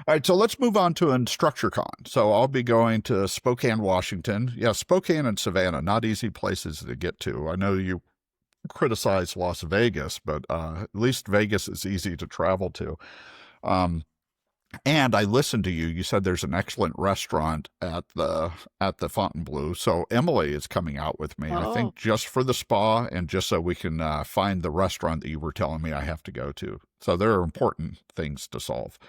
All right, so let's move on to InstructureCon. So I'll be going to Spokane, Washington. Yeah, Spokane and Savannah, not easy places to get to. I know you criticize Las Vegas, but at least Vegas is easy to travel to. Um, and I listened to you. You said there's an excellent restaurant at the Fontainebleau. So Emily is coming out with me. I Oh, think just for the spa and just so we can find the restaurant that you were telling me I have to go to. So there are important things to solve.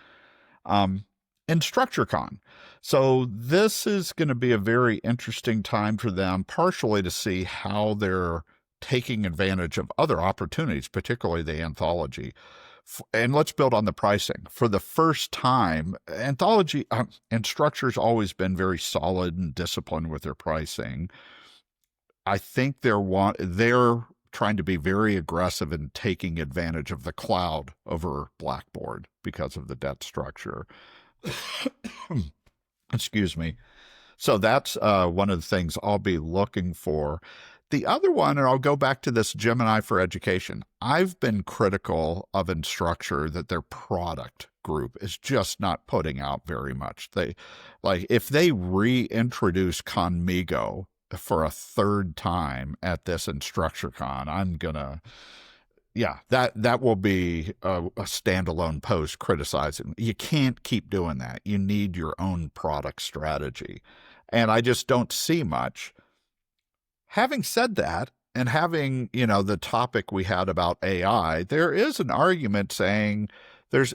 Um, InstructureCon. So this is going to be a very interesting time for them, partially to see how they're taking advantage of other opportunities, particularly the anthology. And let's build on the pricing. For the first time, anthology Instructure's always been very solid and disciplined with their pricing. I think they're trying to be very aggressive in taking advantage of the cloud over Blackboard because of the debt structure. Excuse me. So that's one of the things I'll be looking for. The other one, and I'll go back to this Gemini for Education. I've been critical of Instructure that their product group is just not putting out very much. If they reintroduce Conmigo for a third time at this InstructureCon, I'm gonna yeah, that will be a standalone post criticizing. You can't keep doing that. You need your own product strategy. And I just don't see much. Having said that, and having, the topic we had about AI, there is an argument saying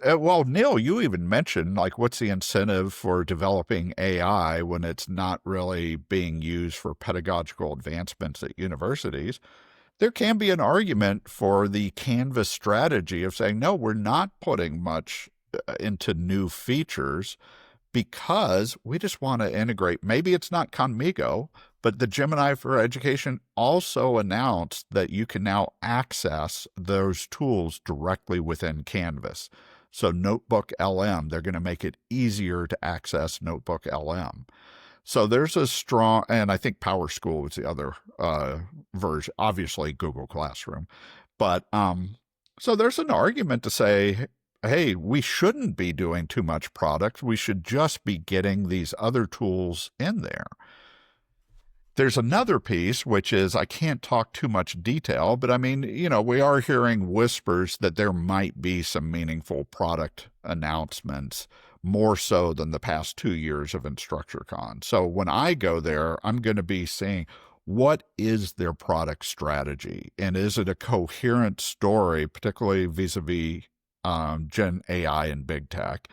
well, Neil, you even mentioned, like, what's the incentive for developing AI when it's not really being used for pedagogical advancements at universities? There can be an argument for the Canvas strategy of saying, no, we're not putting much into new features because we just want to integrate. Maybe it's not Conmigo, but the Gemini for Education also announced that you can now access those tools directly within Canvas. So Notebook LM, they're going to make it easier to access Notebook LM. So there's a strong, and I think Power School was the other version, obviously Google Classroom. But so there's an argument to say, hey, we shouldn't be doing too much product. We should just be getting these other tools in there. There's another piece, which is I can't talk too much detail, but I mean, we are hearing whispers that there might be some meaningful product announcements, more so than the past 2 years of InstructureCon. So when I go there, I'm going to be seeing what is their product strategy, and is it a coherent story, particularly vis-a-vis Gen AI and big tech?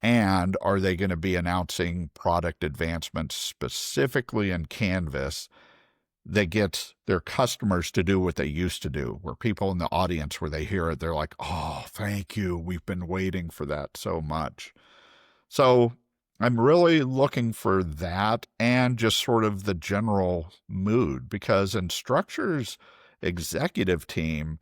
And are they going to be announcing product advancements specifically in Canvas that gets their customers to do what they used to do, where people in the audience, where they hear it, they're like, oh, thank you. We've been waiting for that so much. So I'm really looking for that and just sort of the general mood, because Instructure's executive team,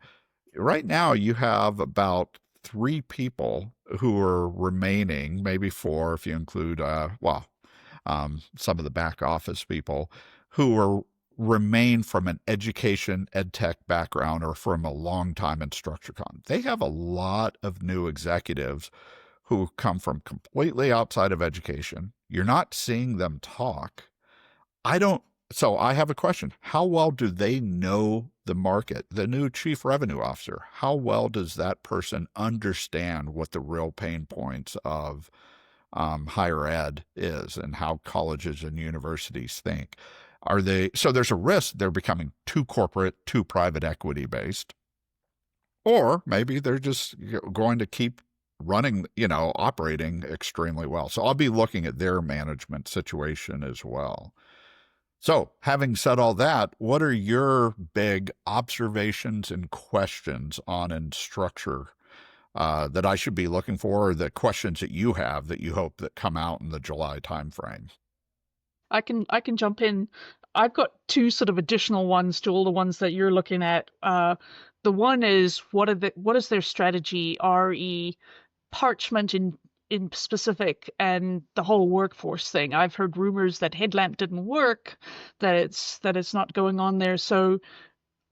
right now you have about 3 people who are remaining, maybe 4 if you include, some of the back office people who are remain from an education ed tech background or from a long time InstructureCon. They have a lot of new executives who come from completely outside of education. You're not seeing them talk. I don't. So I have a question. How well do they know the market? The new chief revenue officer, how well does that person understand what the real pain points of higher ed is and how colleges and universities think? So there's a risk they're becoming too corporate, too private equity based, or maybe they're just going to keep running, operating extremely well. So I'll be looking at their management situation as well. So, having said all that, what are your big observations and questions on Instructure that I should be looking for, or the questions that you have that you hope that come out in the July timeframe? I can jump in. I've got two sort of additional ones to all the ones that you're looking at. The one is what is their strategy, re Parchment in specific, and the whole workforce thing. I've heard rumors that Headlamp didn't work, that it's not going on there. So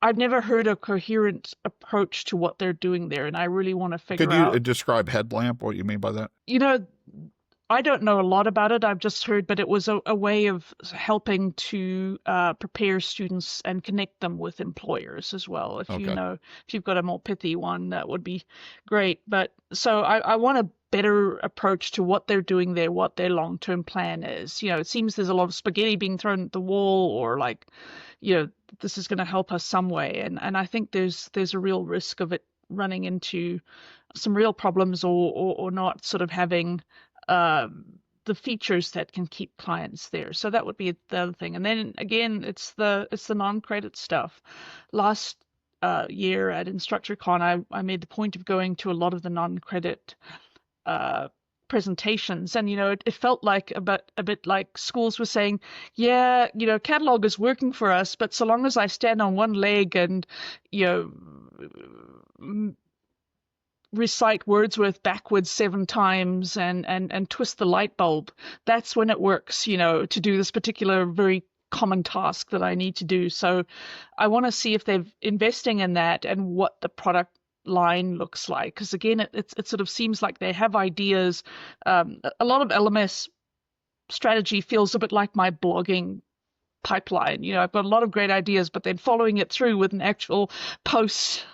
I've never heard a coherent approach to what they're doing there, and I really want to Could figure you out, describe Headlamp, what you mean by that? you know, I don't know a lot about it. I've just heard, but it was a way of helping to prepare students and connect them with employers as well. If you Okay. know, if you've got a more pithy one, that would be great. But so I want a better approach to what they're doing there, what their long-term plan is. It seems there's a lot of spaghetti being thrown at the wall, or like, you know, this is going to help us some way. And I think there's a real risk of it running into some real problems, or not sort of having the features that can keep clients there. So that would be the other thing. And then again, it's the non-credit stuff. Last year at InstructureCon, I made the point of going to a lot of the non-credit uh, presentations, and it felt like a bit like schools were saying, yeah, catalog is working for us, but so long as I stand on one leg and you know recite Wordsworth backwards 7 times and twist the light bulb, that's when it works, to do this particular very common task that I need to do. So I want to see if they're investing in that and what the product line looks like. Because again, it sort of seems like they have ideas. A lot of LMS strategy feels a bit like my blogging pipeline. I've got a lot of great ideas, but then following it through with an actual post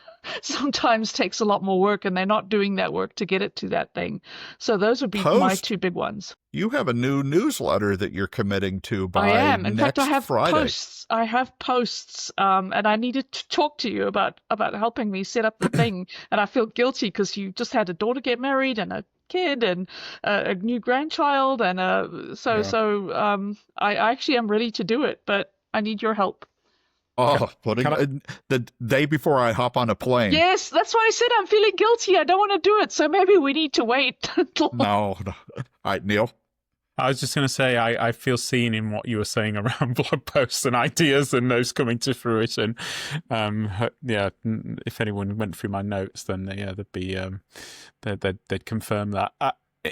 sometimes takes a lot more work, and they're not doing that work to get it to that thing. So those would be my Post, two big ones. you have a new newsletter that you're committing to I by am. In fact, I next have Friday. posts. I have posts, and I needed to talk to you about helping me set up the thing. And I feel guilty because you just had a daughter get married and a kid and a new grandchild, and Yeah. I actually am ready to do it, but I need your help. Oh, putting Can I, the day before I hop on a plane. Yes, that's why I said I'm feeling guilty. I don't want to do it, so maybe we need to wait until. No, no. All right, Neil. I was just going to say, I feel seen in what you were saying around blog posts and ideas and those coming to fruition. Yeah, if anyone went through my notes, then yeah, they'd be they'd confirm that.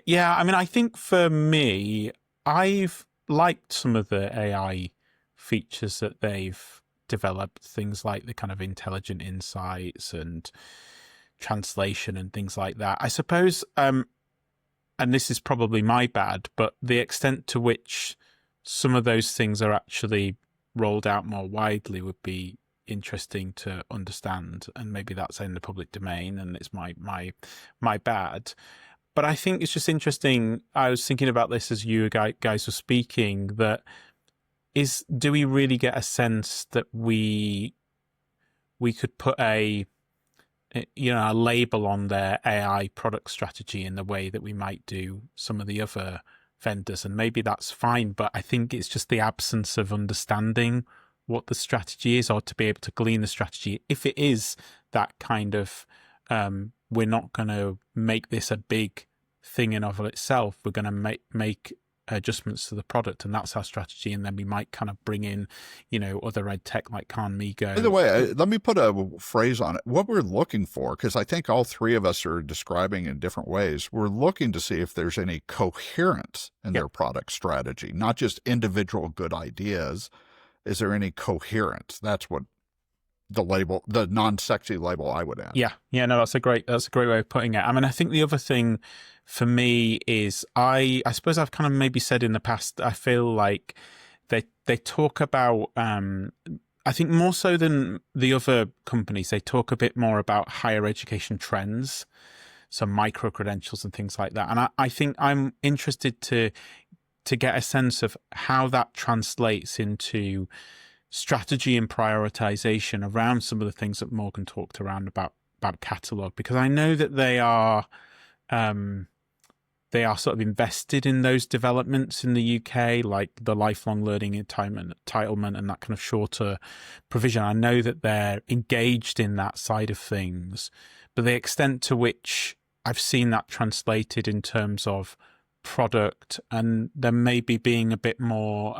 Yeah, I mean, I think for me, I've liked some of the AI features that they've developed, things like the kind of intelligent insights and translation and things like that. I suppose, and this is probably my bad, but the extent to which some of those things are actually rolled out more widely would be interesting to understand, and maybe that's in the public domain and it's my bad. But I think it's just interesting. I was thinking about this as you guys were speaking, that do we really get a sense that we could put a label on their AI product strategy in the way that we might do some of the other vendors? And maybe that's fine, but I think it's just the absence of understanding what the strategy is, or to be able to glean the strategy. If it is that kind of, we're not going to make this a big thing in of itself, we're going to make adjustments to the product, and that's our strategy, and then we might kind of bring in other ed tech like Migo. By the way, let me put a phrase on it. What we're looking for, because I think all three of us are describing in different ways, we're looking to see if there's any coherence in their product strategy, not just individual good ideas. Is there any coherence? That's what the non-sexy label I would add. Yeah, no, that's a great way of putting it. I mean, I think the other thing for me is I suppose I've kind of maybe said in the past, I feel like they talk about, I think more so than the other companies, they talk a bit more about higher education trends, some micro credentials and things like that. And I think I'm interested to get a sense of how that translates into strategy and prioritization around some of the things that Morgan talked around about catalog, because I know that they are sort of invested in those developments in the UK, like the lifelong learning entitlement and that kind of shorter provision. I know that they're engaged in that side of things, but the extent to which I've seen that translated in terms of product, and then maybe being a bit more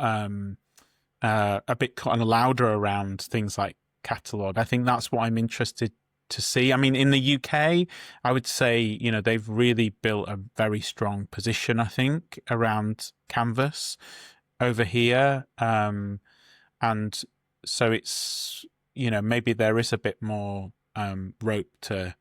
a bit kind of louder around things like catalog. I think that's what I'm interested to see. I mean, in the UK, I would say, they've really built a very strong position, I think, around Canvas over here. And so it's, maybe there is a bit more rope to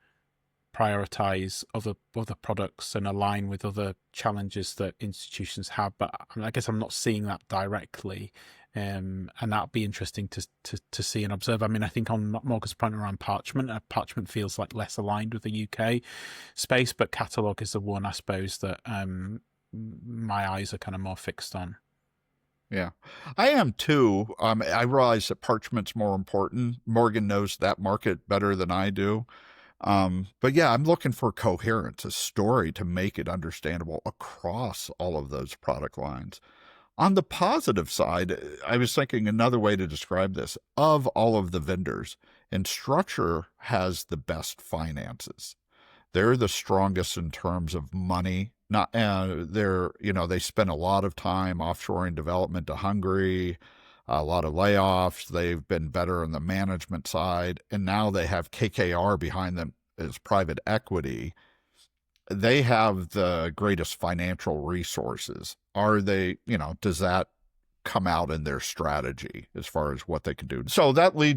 prioritize other products and align with other challenges that institutions have. But I guess I'm not seeing that directly. And that'd be interesting to see and observe. I mean, I think on Morgan's point around Parchment, Parchment feels like less aligned with the UK space, but Catalog is the one, I suppose, that my eyes are kind of more fixed on. Yeah, I am too. I realize that Parchment's more important. Morgan knows that market better than I do. But yeah, I'm looking for coherence, a story to make it understandable across all of those product lines. On the positive side, I was thinking another way to describe this. Of all of the vendors, Instructure has the best finances. They're the strongest in terms of money. Not they spend a lot of time offshoring development to Hungary, a lot of layoffs. They've been better on the management side, and now they have KKR behind them as private equity. They have the greatest financial resources. Are they, does that come out in their strategy as far as what they can do? So that leads